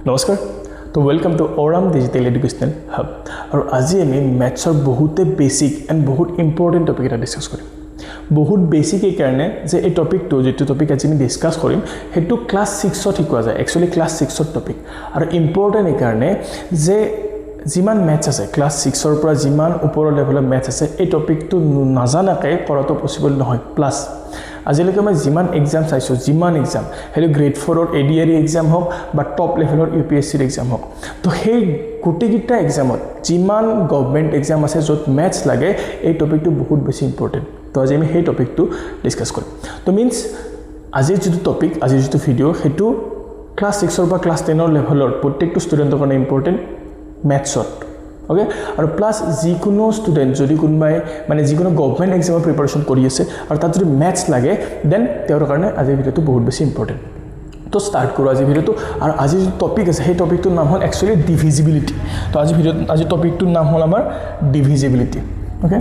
নমস্কাৰ তো welcome to AURUM digital educational hub আৰু আজি আমি ম্যাথছৰ বহুতে বেসিক এন্ড বহুত ইম্পৰ্টেন্ট টপিক এটা ডিসকাস কৰিম বহুত বেসিক এই কাৰণে যে এই টপিকটো যেটো টপিক আজি আমি ডিসকাস কৰিম হেতু ক্লাস 6 ত শিকোৱা যায় একচুয়ালি ক্লাস 6 ৰ টপিক আৰু ইম্পৰ্টেন্ট এই কাৰণে যে জিমান ম্যাথছ আছে ক্লাস 6 ৰ পৰা জিমান ওপৰৰ লেভেলৰ ম্যাথছ আছে এই টপিকটো নাজানাকে কৰাটো পসিবল নহয় প্লাস আজিলৈকে মই জিমান এক্সাম চাইছো জিমান এক্সাম হেলো গ্ৰেড 4 ৰ ADRE এক্সাম হওক বা টপ লেভেলৰ UPSC এক্সাম হওক তো সেই গুটিগিটা এক্সামত জিমান গভৰ্নমেন্ট এক্সাম আছে যত ম্যাথছ লাগে এই টপিকটো বহুত বেছি ইম্পৰ্টেন্ট তো আজি আমি সেই টপিকটো ডিসকাস কৰিম তো মিন্স আজি যেটো টপিক আজি যেটো ভিডিও হেতু ক্লাস 6 ৰ পৰা ক্লাস 10 ৰ লেভেলৰ প্ৰত্যেকটো ষ্টুডেন্টৰ কাৰণে ইম্পৰ্টেন্ট ম্যাথছত ওকে আৰু প্লাস যিকোনো ষ্টুডেন্ট যদি কোনবাই মানে যিকোনো গভৰ্নমেন্ট এক্সামৰ প্ৰিপাৰেচন কৰি আছে আৰু তাত যদি ম্যাথছ লাগে দেন তেওঁৰ কাৰণে আজি ভিডিওটো বহুত বেছি ইম্পৰ্টেন্ট তো স্টাৰ্ট কৰো আজি ভিডিওটো আৰু আজি যে টপিক আছে সেই টপিকটোৰ নাম হ'ল একচুয়ালি ডিভিজিবিলিটি তো আজি টপিকটোৰ নাম হ'ল আমাৰ ডিভিজিবিলিটি ওকে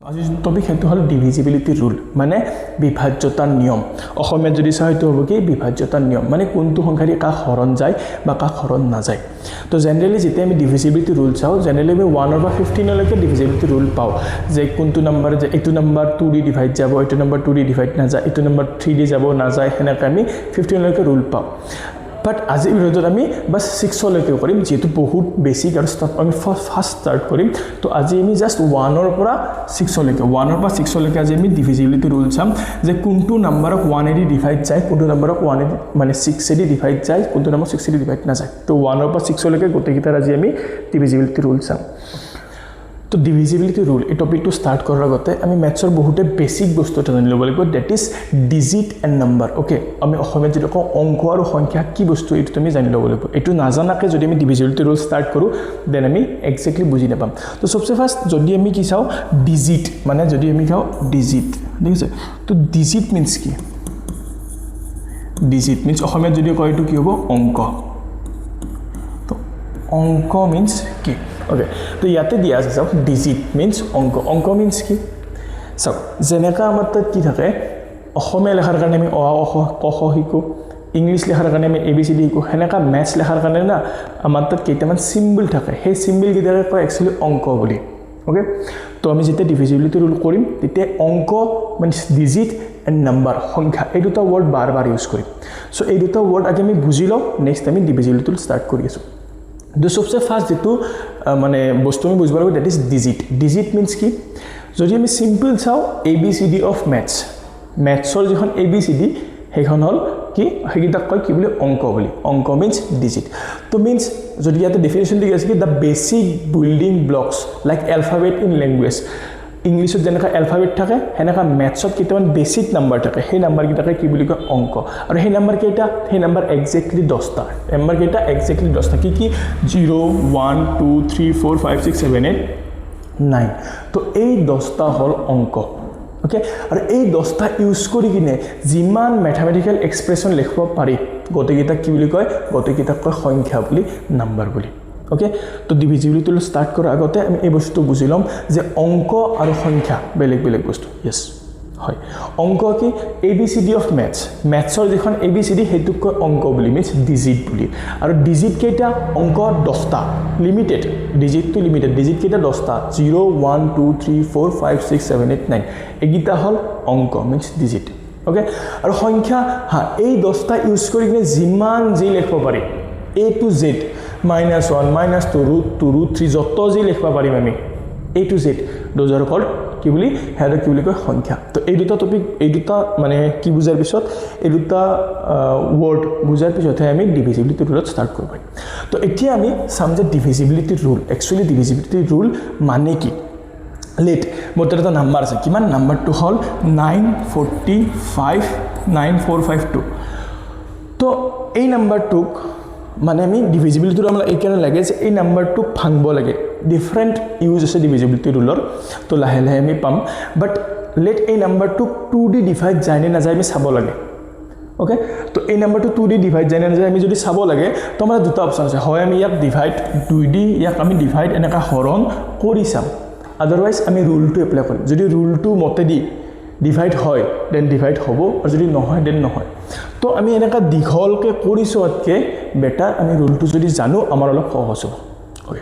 আজি যে টপিক হেতু হ'ল ডিভিজিবিলিটি ৰুল মানে বিভাজ্যতাৰ নিয়ম অসমীয়াত যদি চাই তো হ'ব কি বিভাজ্যতাৰ নিয়ম মানে কোনটো সংখ্যাৰে কাক হৰণ যায় বা কাক হৰণ না যায় তো জেনাৰেলি যেতিয়া আমি ডিভিজিবিলিটি ৰুল চাও জেনাৰেলি আমি 1 অৰ পৰা 15 লৈকে ডিভিজিবিলিটি ৰুল পাও যে কোনটো নম্বৰ যে এইটো নম্বৰ 2 দি ডিভাইড যাব এইটো নম্বৰ 2 দি ডিভাইড না যায় এইটো নম্বৰ 3 দি যাব না যায় হেনেকা আমি 15 লৈকে ৰুল পাও But as a result, আমি বাস 6 লৈকে কৰিম যেটো বহুত বেসিক আৰু স্টাৰ্ট আমি ফাৰ্স্ট স্টাৰ্ট কৰিম তো আজি আমি জাস্ট 1 ৰ পৰা 6 লৈকে 1 ৰ পৰা 6 লৈকে আজি আমি ডিভিজিবিলিটি ৰুল চাম যে কোনটো নম্বৰক 1 এদি ডিভাইড যায় কোনটো নম্বৰক 1 এদি মানে 6 এদি ডিভাইড যায় কোনটো নম্বৰ 6 এদি ডিভাইড না যায় তো 1 ৰ পৰা 6 লৈকে গোটেইকেইটাৰ আজি আমি ডিভিজিবিলিটি ৰুল চাম তো ডিভিজিবিলিটি ৰুল এই টপিকটো স্টাৰ্ট কৰাৰ আগতে আমি ম্যাথছৰ বহুতে বেসিক বস্তু এটা জানি ল'ব লাগিব that is digit and number okay আমি অসমীয়াত যদি কওঁ অংক আৰু সংখ্যা কি বস্তু এইটো তুমি জানি ল'ব লাগিব এটো নাজানাকে যদি আমি ডিভিজিবিলিটি রুল স্টার্ট কৰো দেন আমি এক্স্যাক্টলি বুজি নাপাম তো সবচেয়ে ফার্স্ট যদি আমি কি চাও ডিজিট মানে যদি আমি চাও ডিজিট ঠিক আছে তো ডিজিট মিন্স কি ডিজিট মিন্স অসমীয়াত যদি কয় এটো কি হ'ব অংক তো অংক মিন্স কি Okay, तो याते दिया আছে সব ডিজিট মিন্স অংক অংক মিন্স কি সব জেনেকা আমাৰ তাত কি থাকে অসমীয়া লেখাৰ কাৰণে আমি অ আ ক খ শিকো ইংলিশ লেখাৰ কাৰণে আমি ABCD শিকো হেনেকা ম্যাথছ লেখাৰ কাৰণে না আমাৰ তাত কেইটামান সিম্বল থাকে সেই সিম্বল গিটাৰে কয় একচুয়ালি অংক বুলি ওকে তো আমি যেতিয়া ডিভিজিবিলিটি ৰুল কৰিম তেতিয়া অংক মিন্স ডিজিট এন্ড নাম্বাৰ সংখ্যা এই দুটা ওয়াৰ্ড বাৰ ইউজ কৰিম সো এই দুটা ওয়াৰ্ড আগে আমি বুজি লও নেক্সট আমি ডিভিজিবিলিটি ৰুল স্টাৰ্ট কৰি আছো The सबसे फास्ट যেটো মানে বস্তু আমি বুঝব লাগিব that is digit digit means কি যদি আমি সিম্পল চাও ABCD অফ ম্যাথছ ম্যাথছৰ যখন ABCD হেখন হল কি হেগিটা কয় কি বুলি অংক বুলি অংক মিন্স ডিজিট তো মিন্স যদি ইয়াতে ডেফিনেশন দি আছে কি the basic building blocks like alphabet in language ইংলিশত যেনেকা অ্যালফাবেট থাকে হেনেকা ম্যাথছত কিমান বেসিক নাম্বার থাকে সেই নাম্বার কিটাকে কি বুলি কয় অংক আৰু সেই নাম্বার কেইটা সেই নাম্বার এক্স্যাক্টলি 10টা নাম্বার কেইটা এক্স্যাক্টলি 10টা কি কি 0 1 2 3 4 5 6 7 8 9 তো এই 10টা হল অংক ওকে আৰু এই 10টা ইউজ কৰি কিনে জিমান ম্যাথমেটিক্যাল এক্সপ্ৰেছন লিখিব পাৰি গতেকেইটা কি বুলি কয় গতেকেইটা কয় সংখ্যা বুলি নাম্বাৰ বুলি ওকে তো ডিভিজিবিলিটি ৰুল স্টাৰ্ট কৰাৰ আগতে আমি এই বস্তু বুজি লম যে অংক আৰু সংখ্যা বেলেগ বেলেগ বস্তু ইয়েস হয় অংক কি ABCD অফ ম্যাথছ ম্যাথছৰ যখন ABCD হেতুক কয় অংক বুলি মিন্স ডিজিট বুলি আৰু ডিজিট কেইটা অংক 10টা limited digit to limited digit কেইটা 10টা 0 1 2 3 4 5 6 7 8 9 এগিটা হল অংক মিন্স ডিজিট ওকে আৰু সংখ্যা হা এই 10টা ইউজ কৰি কিনে জিমান জি লিখিব পাৰি A to Z -1 -2 √2 √3 যত যি লিখবা পাৰিম আমি A to Z দজৰ কল কি বুলি হেড কি বুলি কয় সংখ্যা তো এই দুটা টপিক এই দুটা মানে কি বুজাৰ পিছত এই দুটা ওয়াৰ্ড বুজাৰ পিছতহে আমি ডিভিজিবিলিটি ৰুলত স্টাৰ্ট কৰিব পাৰিম তো এতিয়া আমি চাম যে divisibility rule actually divisibility rule মানে কি লেট মোট এটা নাম্বাৰ আছে কিমান নাম্বাৰটো হল 945 9452 তো এই নাম্বাৰটোক মানে আমি ডিভিজিবিলিটি ৰুল এই কাৰণে লাগে যে এই নাম্বাৰটো ভাঙব লাগে ডিফাৰেন্ট ইউজ আছে ডিভিজিবিলিটি ৰুলৰ তো লাহে লাহে আমি পাম বাট লেট এই নাম্বাৰটো 2 দি ডিভাইড যায় না যায় আমি চাব লাগে ওকে তো এই নাম্বাৰটো 2 দি ডিভাইড যায় না যায় আমি যদি চাব লাগে তো আমাৰ দুটা অপচন আছে হয় আমি ইয়াক ডিভাইড 2 দি ইয়াক আমি ডিভাইড এনেকা হৰণ কৰি চাম আদাৰওয়াইজ আমি ৰুলটো এপ্লাই কৰিম যদি ৰুলটো মতে দি ডিভাইড হয় দেন ডিভাইড হ'ব আৰু যদি নহয় দেন নহয় তো আমি এনেকা দীঘলকে কৰিছোতকে বেটাৰ আমি ৰুলটো যদি জানো আমাৰ অলপ সহজ হ'ব ওকে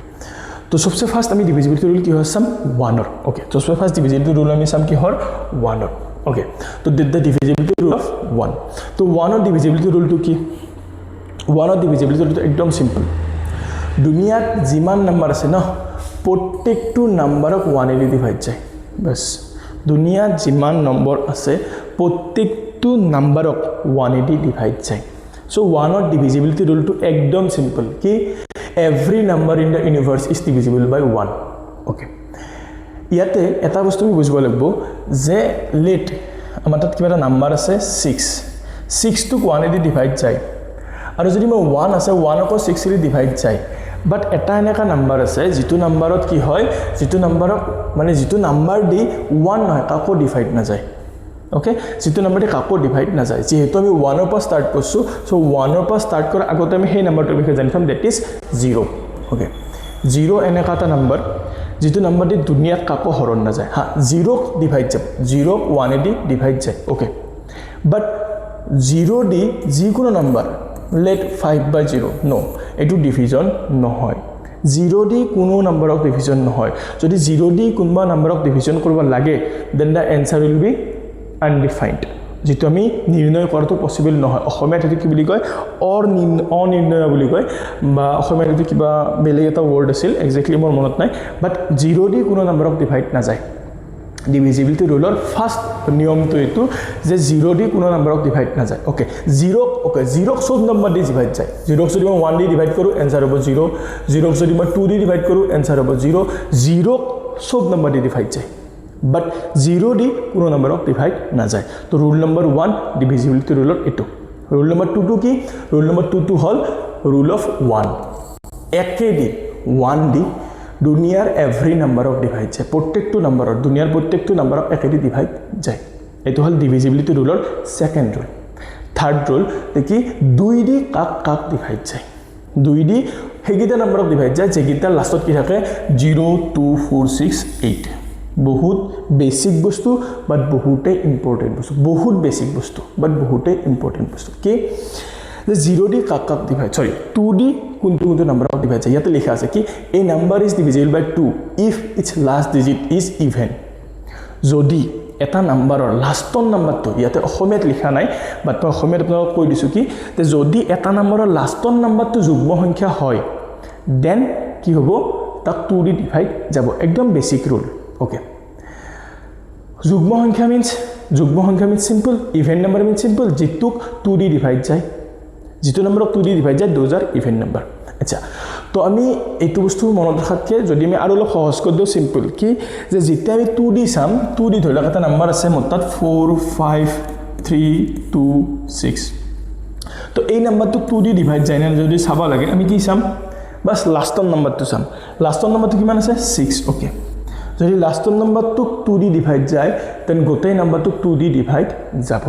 তো সবচে ফাৰ্স্ট আমি ডিভিজিবিলিটি ৰুল কি হয় সাম 1 অৰ ওকে তো সবচে ফাৰ্স্ট ডিভিজিবিলিটি ৰুল আমি সাম কি হৰ 1 অৰ ওকে তো দ্য ডিভিজিবিলিটি ৰুল অফ 1 তো 1 অৰ ডিভিজিবিলিটি ৰুলটো কি 1 অৰ ডিভিজিবিলিটি ৰুলটো একদম সিম্পল দুনিয়াত যিমান নাম্বাৰ আছে ন প্ৰত্যেকটো নাম্বাৰক 1 এ ডিভাইড যায় বস দুনিয়াত যিমান নম্বৰ আছে প্ৰত্যেকটো নাম্বাৰক 1 এ ডিভাইড যায় সো 1 অৰ ডিভিজিবিলিটি ৰুলটো একদম সিম্পল কি every number in the universe is divisible by 1 okay ইয়াতে এটা বস্তু আমি বুজিব লাগিব যে লেট আমাৰ তাত কিবা এটা নাম্বাৰ আছে 6 টো 1 এ ডিভাইড যায় আৰু যদি মই 1 আছে 1 ক 6 এ ডিভাইড যায় বাট এটা এনেকা নাম্বাৰ আছে যেটো নাম্বাৰত কি হয় যেটো নাম্বাৰক মানে যেটো নাম্বাৰ দি 1 নহয় কাকো ডিভাইড না যায় ওকে যেটো নাম্বাৰ দি কাকো ডিভাইড না যায় যেহেতু আমি 1 ৰ পৰা স্টাৰ্ট কৰিছো সো 1 ৰ পৰা স্টাৰ্ট কৰাৰ আগতে আমি সেই নাম্বাৰটোৰ বিষয়ে জানিম দ্যাট ইজ 0 ওকে 0 এনেকা এটা নাম্বাৰ যেটো নাম্বাৰ দি দুনিয়াত কাকো হৰণ না যায় হা 0 ক ডিভাইড যাব 0 ক 1 এ দি ডিভাইড যায় ওকে বাট 0 দি যিকোনো নাম্বাৰ let 5/0 নো এটো ডিভিজন নহয় 0 দি কোনো নাম্বাৰক ডিভিজন নহয় যদি 0 দি কোনবা নাম্বাৰক ডিভিজন কৰিব লাগে then the answer will be undefined যেটো আমি নিৰ্ণয় কৰাটো পসিবল নহয় অসমীয়াত এটো কি বুলি কয় অনিৰ্ণয় বুলি কয় বা অসমীয়াত এটো কিবা বেলেগ এটা ওয়াৰ্ড আছিল এক্স্যাক্টলি মোৰ মনত নাই বাট 0 দি কোনো নাম্বাৰক ডিভাইড না যায় ডিভিজিবিলিটি ৰুলৰ ফাৰ্স্ট নিয়মটো এটো যে 0 দি কোনো নাম্বাৰক ডিভাইড না যায় ওকে 0 ক সব নাম্বাৰ দি ডিভাইড যায় 0 ক যদি মই 1 দি ডিভাইড কৰো आंसर হ'ব 0 0 ক যদি মই 2 দি ডিভাইড কৰো आंसर হ'ব 0 0 ক সব নাম্বাৰ দি ডিভাইড যায় but 0 di কোনো নাম্বাৰক ডিভাইড না যায় তো ৰুল নাম্বাৰ 1 ডিভিজিবিলিটি ৰুলৰ এটো রুল নাম্বার 2 টো কি রুল নাম্বার 2 টো হল রুল অফ 1 একে দি 1 দি দুনিয়াৰ এভৰি নাম্বাৰক ডিভাইড যায় প্ৰত্যেকটো নাম্বাৰৰ দুনিয়াৰ প্ৰত্যেকটো নাম্বাৰক একে দি ডিভাইড যায় এটো হল ডিভিজিবিলিটি ৰুলৰ সেকেন্ড ৰুল থাৰ্ড ৰুল দেখি 2 দি কাক ডিভাইড যায় 2 দি হেগিটা নাম্বাৰক ডিভাইড যায় যেগিটা লাষ্টত কি থাকে 0 2 4 6 8 বহুত বেসিক বস্তু বাট বহুতে ইম্পর্টেন্ট বস্তু বহুত বেসিক বস্তু বাট বহুতে ইম্পর্টেন্ট বস্তু কি যে 0 দি কাক ডিভাইড সরি 2 দি কোনটো নাম্বার ডিভাইড যায় ইয়াতে লেখা আছে কি a number is divisible by 2 if it's last digit is even যদি এটা নাম্বাৰৰ লাষ্টৰ নাম্বাৰটো ইয়াতে অসমীয়াত লিখা নাই বাট মই অসমীয়াত আপোনাক কৈ দিছো কি যে যদি এটা নাম্বাৰৰ লাষ্টৰ নাম্বাৰটো যুগ্ম সংখ্যা হয় দেন কি হ'ব তাক 2 দি ডিভাইড যাব একদম বেসিক রুল okay যুগ্ম সংখ্যা means simple even number means simple যেটুক 2 দি ডিভাইড যায় যেটো নম্বৰক 2 দি ডিভাইড যায় those are even number আচ্ছা তো আমি এইটো বস্তু মনত ৰাখাতকে যদি আমি আৰু অলপ সহজ কৰি দিও সিম্পল কি যে যেতিয়া আমি 2 দি সাম 2 দি ধৰিলা এটা নাম্বাৰ আছে মোৰ তাত 4 5 3 2 6 তো এই নাম্বাৰটো 2 দি ডিভাইড যায় না যদি চাবা লাগে আমি কি সাম বাস লাষ্টৰ নাম্বাৰটো সাম লাষ্টৰ নাম্বাৰটো কিমান আছে 6 ওকে যদি লাষ্টৰ নাম্বাৰটো 2 দি ডিভাইড যায় তেন গোটেই নাম্বাৰটো 2 দি ডিভাইড যাব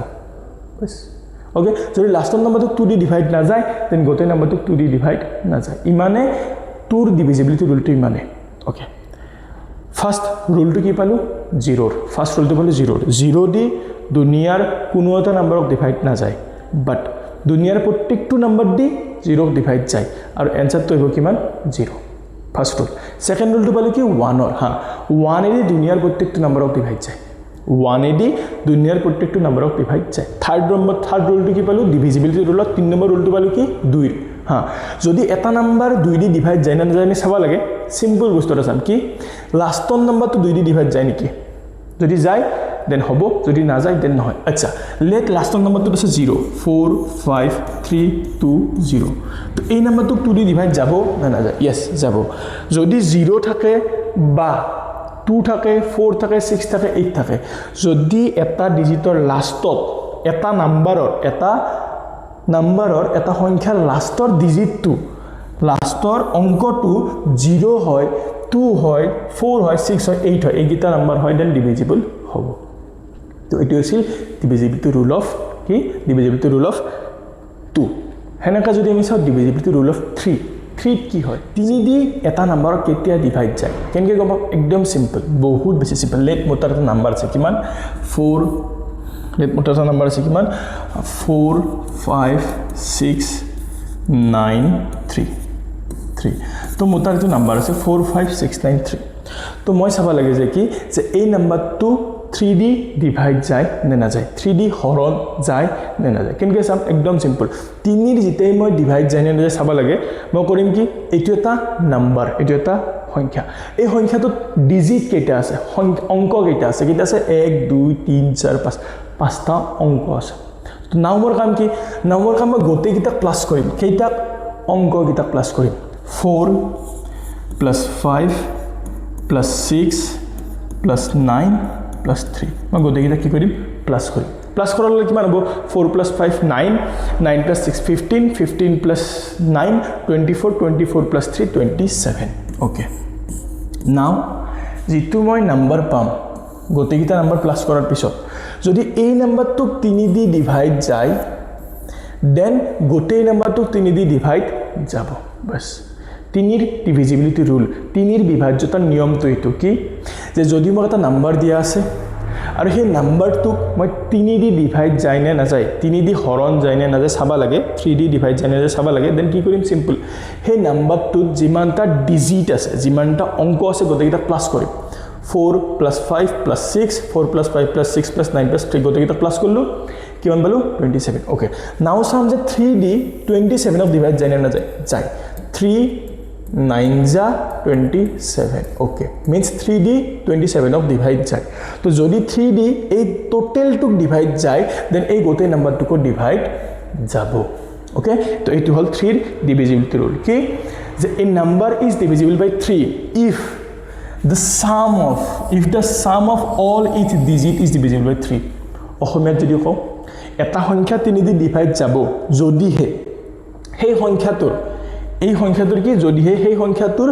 বাস ওকে যদি লাষ্টৰ নাম্বাৰটো 2 দি ডিভাইড না যায় তেন গোটেই নাম্বাৰটো 2 দি ডিভাইড না যায় ইমানে 2 ৰ ডিভিজিবিলিটি ৰুলটো ইমানে ওকে ফাৰ্স্ট ৰুলটো কি পালো 0 ফাৰ্স্ট ৰুলটো পালো 0 দি দুনিয়াৰ কোনো এটা নাম্বাৰক ডিভাইড না যায় বাট দুনিয়াৰ প্ৰত্যেকটো নাম্বাৰ দি 0 ক ডিভাইড যায় আৰু এনসারটো হ'ব কিমান 0 ফার্স্ট রুল সেকেন্ড রুল তো পালো কি 1 অর হ্যাঁ 1 এ দুনিয়ার প্রত্যেকটা নাম্বারক ডিভাইড যায় 1 এ দুনিয়ার প্রত্যেকটা নাম্বারক ডিভাইড যায় থার্ড রুল তো কি পালো ডিভিজিবিলিটি রুল 3 নম্বর রুল তো পালো কি 2 হ্যাঁ যদি এটা নাম্বার 2 দি ডিভাইড যায় না যায় আমি চাবা লাগে সিম্পল বস্তুটা চাম কি লাষ্টৰ নাম্বাৰটো 2 দি ডিভাইড যায় নেকি যদি যায় দেন হ'ব যদি না যায় দেন নহয় আচ্ছা লেট লাষ্টৰ নাম্বাৰটো আছে 0 4 5 3 2 0 তো এই নাম্বাৰটো 2 দি ডিভাইড যাব না না যায় यस যাব যদি 0 থাকে বা 2 থাকে 4 থাকে 6 থাকে 8 থাকে যদি এটা ডিজিটৰ লাষ্টত এটা নাম্বাৰৰ এটা সংখ্যাৰ লাষ্টৰ ডিজিটটো লাষ্টৰ অংকটো 0 হয় 2 হয় 4 হয় 6 হয় 8 হয় এইগিটা নাম্বাৰ হয় দেন ডিভিজিবল হ'ব তো এটো আছিল ডিভিজিবিলিটি রুল অফ কি ডিভিজিবিলিটি রুল অফ 2 হেনেকা যদি আমি চাও ডিভিজিবিলিটি রুল অফ 3 কি হয় 3 দি এটা নাম্বাৰক কেতিয়া ডিভাইড যায় কেনকে গম একদম সিম্পল বহুত বেছি সিম্পল লেট মোটাৰ এটা নাম্বাৰ আছে কিমান 4 ইয়াত মোৰ এটা নম্বৰ আছে কিমান 4 5 6 9 3 3 তো মোৰ তাত এইটো নম্বৰ আছে 4 5 6 9 3 তো মই চাব লাগে যে কি যে এই নম্বৰটো 3D ডিভাইড যায় নে না যায় 3D হৰণ যায় নে না যায় কেনকে চাম একদম সিম্পল 3 ৰ যেতেই মই ডিভাইড যায় নে না যায় চাব লাগে মই কৰিম কি এইটো এটা নম্বৰ এইটো এটা সংখ্যা এই সংখ্যাটো ডিজিট কেইটা আছে অংক কেইটা আছে 1 2 3 4 5 পাঁচটা অংক আছে তো নামৰ কাম কি নামৰ কাম মই গোটেই কিটা প্লাস কৰিম কেইটা অংক কিটা প্লাস কৰিম 4 plus 5 plus 6 plus 9 plus 3 মই গোটেই কিটা কি কৰিম প্লাস কৰিম প্লাস কৰাৰ লগে কিমান হ'ব 4 plus 5 9 9 plus 6 15 15 plus 9 24 24 plus 3 27 okay now যেটো মই নম্বৰ পাম গোটেই কিটা নম্বৰ প্লাস কৰাৰ পিছত যদি এই নম্বৰটো 3 দি ডিভাইড যায় দেন গোটেই নম্বৰটো 3 দি ডিভাইড যাব বাস 3 ৰ ডিভিজিবিলিটি ৰুল 3 ৰ বিভাজ্যতাৰ নিয়মটো এটো কি যে যদি মোক এটা নম্বৰ দিয়া আছে আৰু সেই নম্বৰটো মই 3 দি ডিভাইড যায় নে না যায় 3 দি হৰণ যায় নে না যায় চাবা লাগে 3 দি ডিভাইড যায় নে না যায় চাবা লাগে দেন কি কৰিম সিম্পল সেই নম্বৰটো যিমানটা ডিজিট আছে যিমানটা অংক আছে গোটেইটা প্লাস কৰিম 4 plus 5 plus 6 4 plus 5 plus 6 plus 9 plus 3 গোটেইটা plus করলো কিমান পালো 27 ওকে নাও সাম যে 3D 27 অফ ডিভাইড যায় না যায় যায় 3 9 जा 27 okay means 3D 27 of divide যায় तो যদি 3D এই টোটাল টুক ডিভাইড যায় দেন এই গোটে নাম্বারটুকো ডিভাইড যাব ओके तो এইটো হল 3 ডিভিজিবিলিটি রুল কি যে a number is divisible by 3 if the sum of all its digit is divisible by 3 অসমীয়াত যদি কও এটা সংখ্যা 3 দি ডিভাইড যাব যদি হে সেই সংখ্যাটোৰ এই সংখ্যাটোৰ কি যদি হে সেই সংখ্যাটোৰ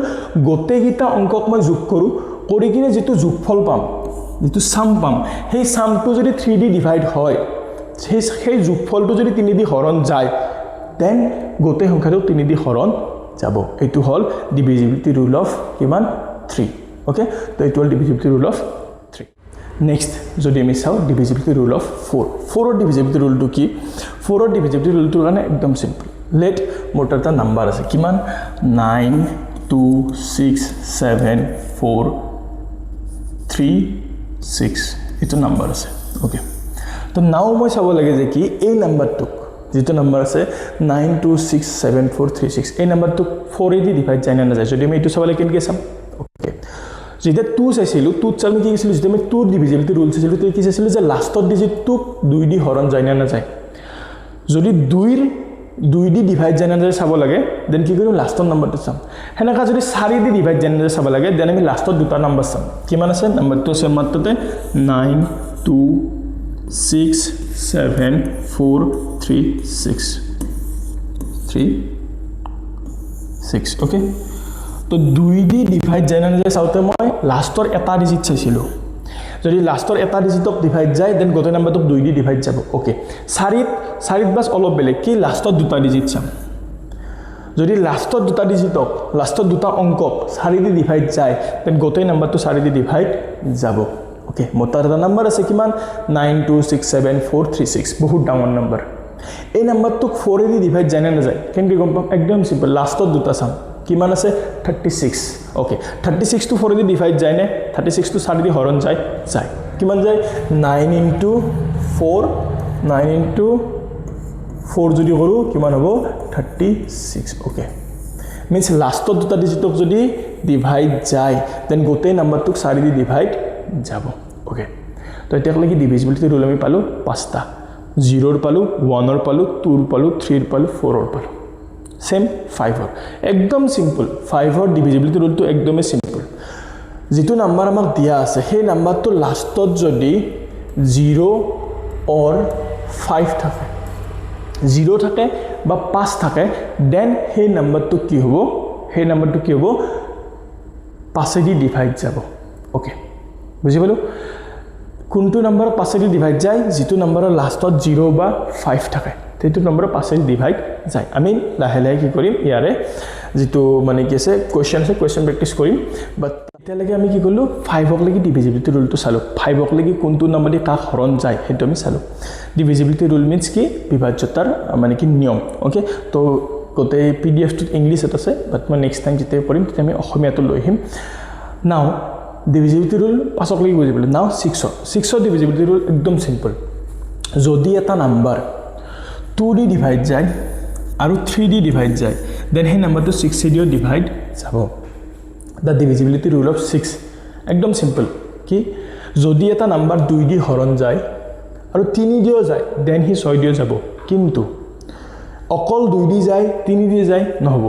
গোটেইটা অংকক মই যোগ কৰো কৰি কিনে যেটো যোগফল পাম যেটো সাম পাম সেই সামটো যদি 3 দি ডিভাইড হয় সেই যোগফলটো যদি 3 দি হৰণ যায় দেন গোটেই সংখ্যাটো 3 দি হৰণ যাব এইটো হল ডিভিজিবিলিটি রুল অফ কিমান 3 ओके तो it will divisibility rule of 3 next যদি আমি চাও ডিভিজিবিলিটি রুল অফ 4 এর ডিভিজিবিলিটি রুল টু কি 4 এর ডিভিজিবিলিটি রুল টু মানে একদম সিম্পল লেট মোটাটা নাম্বার আছে কিমান 9 2 6 7 4 3 6 এটো নাম্বার আছে ওকে তো নাও মই চাব লাগে যে কি এই নাম্বারটো যেটো নাম্বার আছে 9 2 6 7 4 3 6 এই নাম্বারটো 4 এ দি ডিভাইড যায় না যায় যদি আমি এটো চাবলে কেনকে চাম ওকে যেটা 2 চাইছিলো 2 চালনি কি কৈছিলো যেটা আমি 2 ডিভিজিবিলিটি রুল চাইছিলো তো কি চাইছিলো যে লাষ্টত ডিজিটটো 2 দি হৰণ যায় না যায় যদি 2 দি ডিভাইড যায় না যায় চাব লাগে দেন কি কৰিম লাষ্টৰ নাম্বাৰটো চাম হেনেকা যদি 4 দি ডিভাইড যায় না যায় চাব লাগে দেন আমি লাষ্টত দুটা নাম্বাৰ চাম কিমান আছে নাম্বাৰটো আছে মাত্ৰতে 9 2 6 7 4 3 6 3 6 ओके तो 2 দি ডিভাইড যায় না যায় চাওতে মই লাষ্টৰ এটা ডিজিট চাইছিলো যদি লাষ্টৰ এটা ডিজিটক ডিভাইড যায় দেন গোটেই নাম্বাৰটো 2 দি ডিভাইড যাব ওকে 4 বাস অলপ বেলেগ কি লাষ্টৰ দুটা ডিজিট চাম যদি লাষ্টৰ দুটা ডিজিটক লাষ্টৰ দুটা অংকক 4 দি ডিভাইড যায় দেন গোটেই নাম্বাৰটো 4 দি ডিভাইড যাব ওকে মোটাৰ এটা নাম্বাৰ আছে কিমান 9 2 6 7 4 3 6 বহুত ডাঙৰ নাম্বাৰ এই নাম্বাৰটো 4 দি ডিভাইড যায় না যায় কেনকে গম পাম একদম সিম্পল লাষ্টৰ দুটা চাম কিমান আছে 36 ओके 36 টু 4 দি ডিভাইড যায় নে 36 টু 4 দি হৰণ যায় যায় কিমান যায় 9 into 4 9 into 4 যদি কৰো কিমান হ'ব 36 ओके मींस লাষ্টৰ দুটা ডিজিটক যদি ডিভাইড যায় দেন গোটেই নাম্বাৰটোক 4 দি ডিভাইড যাব ओके তো এতিয়া কি ডিভিজিবিলিটি ৰুল আমি পালো পাঁচটা 0 ৰ পালো 1 ৰ পালো 2 ৰ পালো 3 ৰ পালো 4 ৰ পালো सेम 5 एकदम सिंपल 5 डिविजिबिलिटी रूल तो एकदम सिंपल जितो नंबर আমাক দিয়া আছে সেই নাম্বারটো লাষ্টত যদি 0 और 5 থাকে 0 থাকে বা 5 থাকে দেন সেই নাম্বারটো কি হ'ব সেই নাম্বারটো কি হ'ব 5 দি ডিভাইড যাব ওকে বুজি পালো কোনটো নাম্বাৰ 5 দি ডিভাইড যায় যেটো নাম্বাৰৰ লাষ্টত 0 বা 5 থাকে তেটো নাম্বাৰ 5 দি ডিভাইড যায় আমি লাহে লাহে কি কৰিম ইয়াৰে যেটো মানে কি আছে কোৱেশ্চন প্ৰেক্টিস কৰিম বাট এতিয়ালৈকে আমি কি কৰিলো 5 ক লাগি ডিভিজিবিলিটি ৰুলটো চালো 5 ক লাগি কোনটো নম্বৰ দি কাক হৰণ যায় হেতু আমি চালো ডিভিজিবিলিটি ৰুল মিন্স কি বিভাজ্যতাৰ মানে কি নিয়ম ওকে তো গোটে পিডিএফ টো ইংলিশ আছে বাট মই নেক্সট টাইম যেতে পঢ়িম তেতিয়া আমি অসমীয়াটো লৈ আহিম নাও divisibility rule পাছক লাগি বুজিবল নাও 6 divisibility rule একদম সিম্পল যদি এটা নাম্বার 2 দি ডিভাইড যায় আৰু 3 দি ডিভাইড যায় দেন হে নাম্বাৰটো 6 দি ডিভাইড যাব দা divisibility rule of 6 একদম সিম্পল কি যদি এটা নাম্বার 2 দি হৰণ যায় আৰু 3 দিও যায় দেন হি 6 দিও যাব কিন্তু অকল 2 দি যায় 3 দি যায় নহব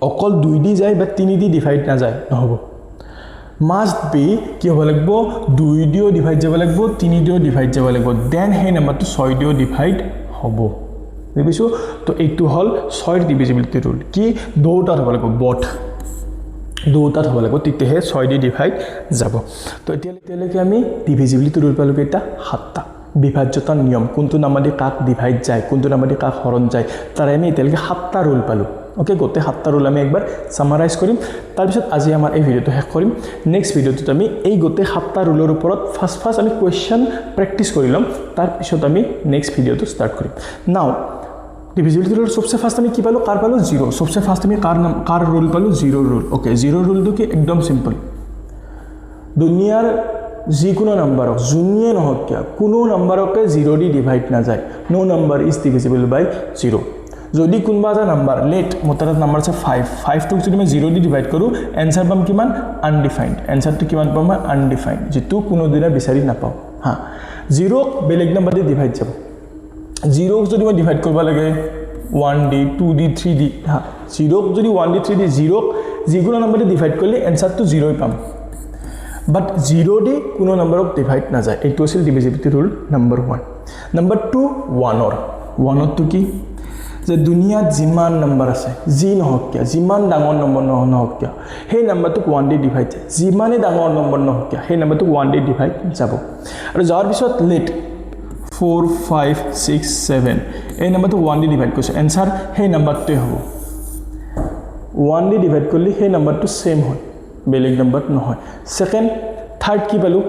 অকল 2 দি যায় বা 3 দি ডিভাইড না যায় নহব must be কি হ'ব লাগিব 2 দিও ডিভাইড যাব লাগিব 3 দিও ডিভাইড যাব লাগিব দেন হে নাম্বাৰটো 6 দিও ডিভাইড হ'ব বুজিছো তো এইটো হল 6 ডিভিজিবিলিটি রুল কি দুটা হ'ব লাগিব বট দুটা হ'ব লাগিব তেতিয়াহে 6 দি ডিভাইড যাব তো এতিয়ালৈকে আমি ডিভিজিবিলিটি রুল পালো কেইটা 7টা বিভাজ্যতাৰ নিয়ম কোনটো নাম্বাৰ দি কাক ডিভাইড যায় কোনটো নাম্বাৰ দি কাক হৰণ যায় তাৰে আমি এতিয়ালৈকে 7টা ৰুল পালো ওকে গোটে 7টা ৰুল আমি একবাৰ সামাৰাইজ কৰিম তাৰ পিছত আজি আমাৰ এই ভিডিওটো শেষ কৰিম নেক্সট ভিডিওটোত আমি এই গোটে 7টা ৰুলৰ ওপৰত ফাৰ্স্ট আমি কোৱেশ্চন প্ৰেক্টিস কৰি লম তাৰ পিছত আমি নেক্সট ভিডিওটো ষ্টাৰ্ট কৰিম নাও divisibility rule सबसे फास्ट আমি কি পালো কার পালো 0 सबसे फास्ट আমি কার রুল পালো 0 রুল ওকে 0 রুলটো কি একদম সিম্পল দুনিয়াৰ যিকোনো নাম্বাৰক জুনিয়ে নহক কিয়া কোনো নাম্বাৰকে 0 দি ডিভাইড না যায় নো নাম্বাৰ ইজ ডিভিজিবল বাই 0 যদি কোনবা এটা নাম্বাৰ লেট মতাৰ নাম্বাৰ আছে 5 টুক যদি মই 0 দি ডিভাইড কৰো आंसर পাম কিমান আনডিফাইন্ড आंसरটো কিমান পাম আনডিফাইন্ড যেটো কোনো দিনা বিচাৰি নাপাও হা 0 ক বেলেগ নাম্বাৰ দি ডিভাইড যাব 0 যদি মই ডিভাইড কৰিব লাগে 1 দি 2 দি 3 দি হা 0 যদি 1 দি 3 দি 0 যিকোনো নাম্বাৰ দি ডিভাইড কৰিলে आंसरটো 0 পাম বাট 0 দি কোনো নাম্বাৰক ডিভাইড না যায় এইটো আছিল ডিভিজিবিলিটি ৰুল নাম্বাৰ 1 নাম্বাৰ 2 1 অৰ তো কি যে দুনিয়াত যিমান নাম্বাৰ আছে যি নহক কিয়া যিমান ডাঙৰ নম্বৰ নহক কিয়া সেই নাম্বাৰটোক 1 দি ডিভাইড যায় যিমানে ডাঙৰ নম্বৰ নহক কিয়া সেই নাম্বাৰটোক 1 দি ডিভাইড যাব আৰু যাৰ পিছত লেট 4 5 6 7 এই নাম্বাৰটো 1 দি ডিভাইড কৰিছে आंसर সেই নাম্বাৰটোৱে হ'ব 1 দি ডিভাইড কৰিলে সেই নাম্বাৰটো সেম হয় বেলেগ নাম্বাৰ নহয় সেকেন্ড থাৰ্ড কি পালো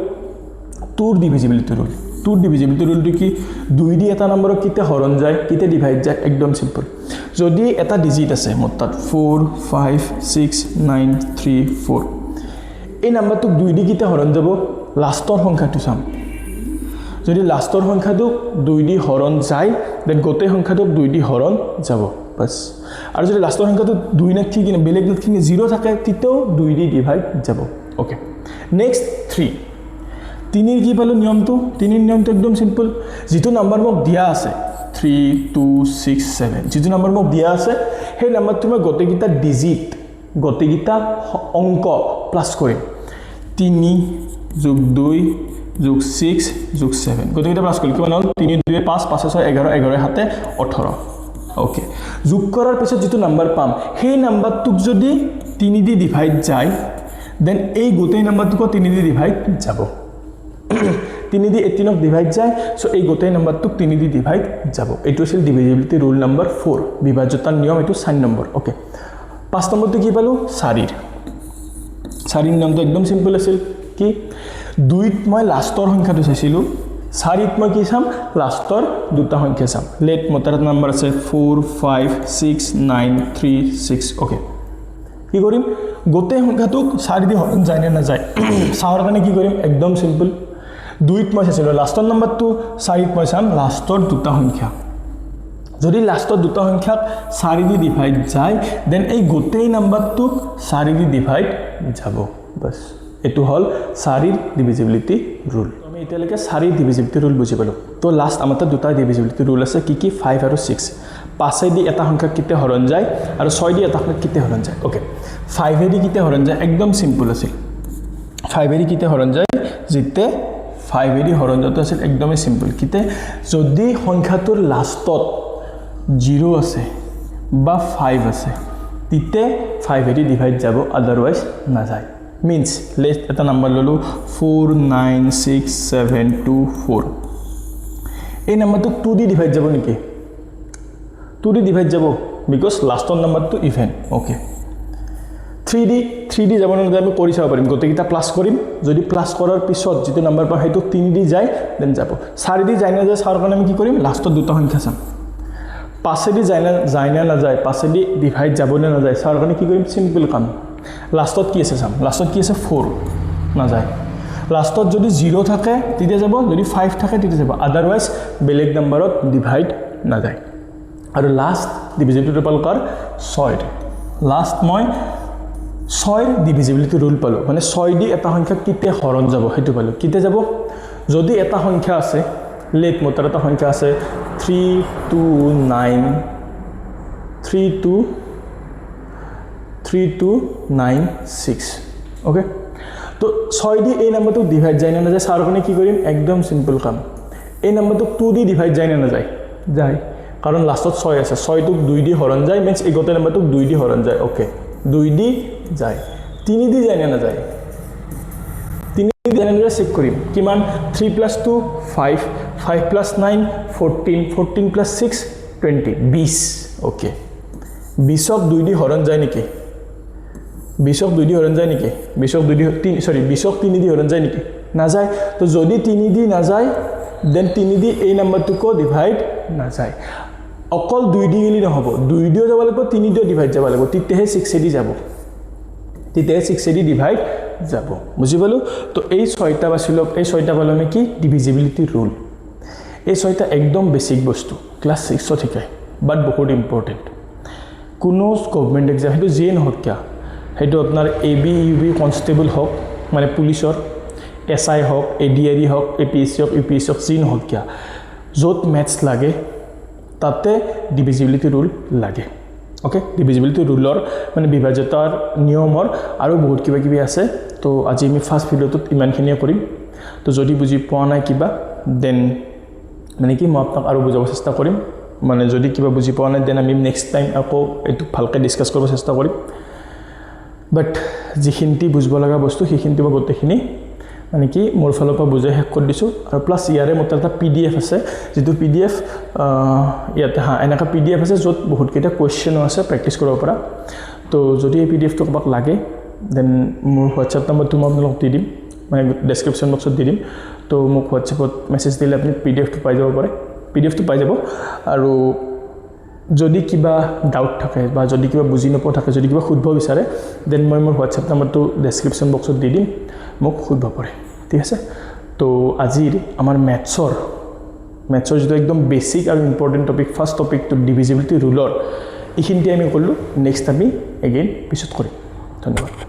2 ডিভিজিবিলিটি ৰুল 2 ডিভিজিবিলিটি ৰুলটো কি 2 দি এটা নম্বৰক কিতে হৰণ যায় কিতে ডিভাইড যায় একদম সিম্পল যদি এটা ডিজিট আছে মতত 4 5 6 9 3 4 এই নাম্বাৰটো 2 দি কিতে হৰণ যাব লাষ্টৰ সংখ্যাটো চাম যদি লাষ্টৰ সংখ্যাটো 2 দি হৰণ যায় দেন গোটে সংখ্যাটো 2 দি হৰণ যাব বাস আৰু যদি লাষ্টৰ সংখ্যাটো 2 না কি কিনে বেলেগ কি 0 থাকে তিতেও 2 দি ডিভাইড যাব ওকে নেক্সট 3 তিনিৰ কি পালো নিয়মটো তিনিৰ নিয়মটো একদম সিম্পল যেটো নাম্বাৰ মোক দিয়া আছে 3 2 6 7 যেটো নাম্বাৰ মোক দিয়া আছে সেই নাম্বাৰটো মই গটেকিটা ডিজিট গটেকিটা অংক প্লাস কৰিম 3 যোগ 2 যোগ 6 যোগ 7 গটেকিটা প্লাস কৰিম কিমান হ'ল 3 2 5 5 6 11 11 হাতে 18 ওকে যোগ কৰাৰ পিছত যেটো নাম্বাৰ পাম সেই নাম্বাৰটোক যদি 3 দি ডিভাইড যায় দেন এই গোটেই নাম্বাৰটোক 3 দি ডিভাইড যাব 3 দি 18 ক ডিভাইড যায় সো এই গোটেই নাম্বাৰটোক 3 দি ডিভাইড যাব এটো আছিল ডিভিজিবিলিটি ৰুল নাম্বাৰ 4 বিভাজ্যতাৰ নিয়ম এটো 4 নম্বৰ ওকে 5 নম্বৰটো কি পালো 4 নিয়মটো একদম সিম্পল আছিল কি 2ত মই লাষ্টৰ সংখ্যাটো চাইছিলো 4ত মই কি চাম লাষ্টৰ দুটা সংখ্যা চাম লেট মতাৰ নম্বৰ আছে 4 5 6 9 3 6 ওকে কি কৰিম গোটেই সংখ্যাটোক 4 দি হৰণ যায় না যায় চাহৰ কাৰণে কি কৰিম একদম সিম্পল 2ত মই চাইছিলো লাষ্টৰ নম্বৰটো 4ত মই চাম লাষ্টৰ দুটা সংখ্যা যদি লাষ্টৰ দুটা সংখ্যাক 4 দি ডিভাইড যায় দেন এই গোটেই নাম্বাৰটোক 4 দি ডিভাইড যাব বাস এটো হল 4 ডিভিজিবিলিটি ৰুল আমি এতিয়ালৈকে 4 ডিভিজিবিলিটি ৰুল বুজি পালো তো লাষ্ট আমাৰ দুটা ডিভিজিবিলিটি ৰুল আছে কি 5 আৰু 6 5 দি এটা সংখ্যা কিতে হৰণ যায় আৰু 6 দি এটা সংখ্যা কিতে হৰণ যায় ওকে 5 দি কিতে হৰণ যায় একদম সিম্পল আছিল 5 দি কিতে হৰণ যায় যেতে 5 দি হৰণ যাতে আছিল একদমই সিম্পল কিতে যদি সংখ্যাটোৰ লাষ্টত 0 আছে বা 5 আছে তিতে 5 দি ডিভাইড যাব আদারওয়াইজ না যায় means let's এটা নাম্বার ললো 4 9 6 7 2 4 এই নাম্বাৰটো 2 দি ডিভাইড যাব নেকি 2D ডিভাইড যাব বিকজ লাষ্টৰ নাম্বাৰটো ইভেন ওকে 3D যাব না আমি কৰি চাব পাৰিম গোটেইটা প্লাস কৰিম যদি প্লাস কৰাৰ পিছত যেটো নাম্বাৰ পাম হেতু 3D যায় দেন যাব 4D যায় না যায় চাৰ কাৰণে আমি কি কৰিম লাষ্টৰ দুটা সংখ্যা চাম 5D যায় না না যায় 5D ডিভাইড যাব না না যায় চাৰ কাৰণে কি কৰিম সিম্পল কাম লাষ্টত কি আছে চাম লাষ্টত কি আছে 4 না যায় লাষ্টত যদি 0 থাকে তেতিয়া যাব যদি 5 থাকে তেতিয়া যাব আদাৰৱাইজ বেলেগ নাম্বাৰত ডিভাইড না যায় আৰু লাষ্ট ডিভিজিবিলিটি ৰূল কাৰ 6 লাষ্ট মই 6 ডিভিজিবিলিটি ৰুল পালো মানে 6 দি এটা সংখ্যা কিতে হৰণ যাব হেতু পালো কিতে যাব যদি এটা সংখ্যা আছে লেট মোটাৰ এটা সংখ্যা আছে 3296 ওকে তো 6 দি এই নাম্বাৰটো ডিভাইড যায় না যায় সাৰ কাৰণে কি কৰিম একদম সিম্পল কাম এই নাম্বাৰটো 2 দি ডিভাইড যায় না যায় যায় কাৰণ লাষ্টত 6 আছে 6 টোক 2 দি হৰণ যায় মিন্স এই গতে নাম্বাৰটো 2 দি হৰণ যায় ওকে 2 দি যায় 3 দি যায় না যায় 3 দি যায় না চেক কৰিম কিমান 3 + 2 5 5 + 9 14 14 + 6 20 20 ওকে 20 ক 2 দি হৰণ যায় নেকি 20 ক 2 দি হৰণ যায় নেকি 20 ক 2 দি 3 সৰি 20 ক 3 দি হৰণ যায় নেকি না যায় তো যদি 3 দি না যায় দেন 3 দি এই নাম্বাৰটোক ডিভাইড না যায় অকল 2 দি গলি নহব 2 দিও যাব লাগিব 3 দিও ডিভাইড যাব লাগিব তিতেহে 6 দি যাব তিতেহে 6 দি ডিভাইড যাব বুজি পালো তো এই 6টা বাছিলো এই 6টা পালো আমি কি ডিভিজিবিলিটি রুল এই 6টা একদম বেসিক বস্তু ক্লাস 6 ত শিকায় বাট বহুত ইম্পৰ্টেন্ট কোনো গভৰ্নমেন্ট এক্সাম হেতু জে নহক কিয়া হেতু আপোনাৰ এবি ইউবি কনস্টেবল হক মানে পুলিশৰ এসআই হক এডিআরই হক এপিএসসি হক ইউপিএসসি হক জি নহক কিয়া যত ম্যাথছ লাগে তাতে ডিভিজিবিলিটি রুল লাগে ওকে ডিভিজিবিলিটি ৰুলৰ মানে বিভাজ্যতাৰ নিয়মৰ আৰু বহুত কিবা কিবি আছে তো আজি আমি ফাৰ্স্ট ভিডিওটোত ইমানখিনিয়ে কৰিম তো যদি বুজি পোৱা নাই কিবা দেন মানে কি মই আপোনাক আৰু বুজাব চেষ্টা কৰিম মানে যদি কিবা বুজি পোৱা নাই দেন আমি নেক্সট টাইম আকৌ এটো ভালকে ডিসকাস কৰিব চেষ্টা কৰিম বাট যিখিনি বুজিব লগা বস্তু সেইখিনি বা গোটেইখিনি মানে কি মোৰ ফালৰ পৰা বুজাই শেষ কৰি দিছো আৰু প্লাস ইয়াৰে মতে এটা পিডিএফ আছে যেটো পিডিএফ ইয়াতে এনেকা পিডিএফ আছে যত বহুত কেইটা কোৱেশ্চন আছে প্ৰেক্টিস কৰিব পৰা তো যদি এই পিডিএফটো কবাক লাগে দেন মোৰ হোৱাটসএপ নম্বৰটো মই আপোনাক দি দিম মানে ডেসক্ৰিপচন বক্সত দি দিম তো মোক হোৱাটসএপত মেছেজ দিলে আপুনি পিডিএফটো পাই যাব পাৰে পিডিএফটো পাই যাব আৰু যদি কিবা ডাউট থাকে বা যদি কিবা বুজি নপোৱা থাকে যদি কিবা সুধিব বিচাৰে দেন মই মোৰ হোৱাটসএপ নম্বৰটো ডেসক্ৰিপচন বক্সত দি দিম মোক সুধিব পাৰে ঠিক আছে তো আজিৰ আমাৰ ম্যাথছৰ যেটো একদম বেসিক আৰু ইম্পৰ্টেন্ট টপিক ফাৰ্স্ট টপিকটো ডিভিজিবিলিটি ৰুলৰ এইখিনিতে আমি কৰিলো নেক্সট আমি এগেইন পিছত কৰিম ধন্যবাদ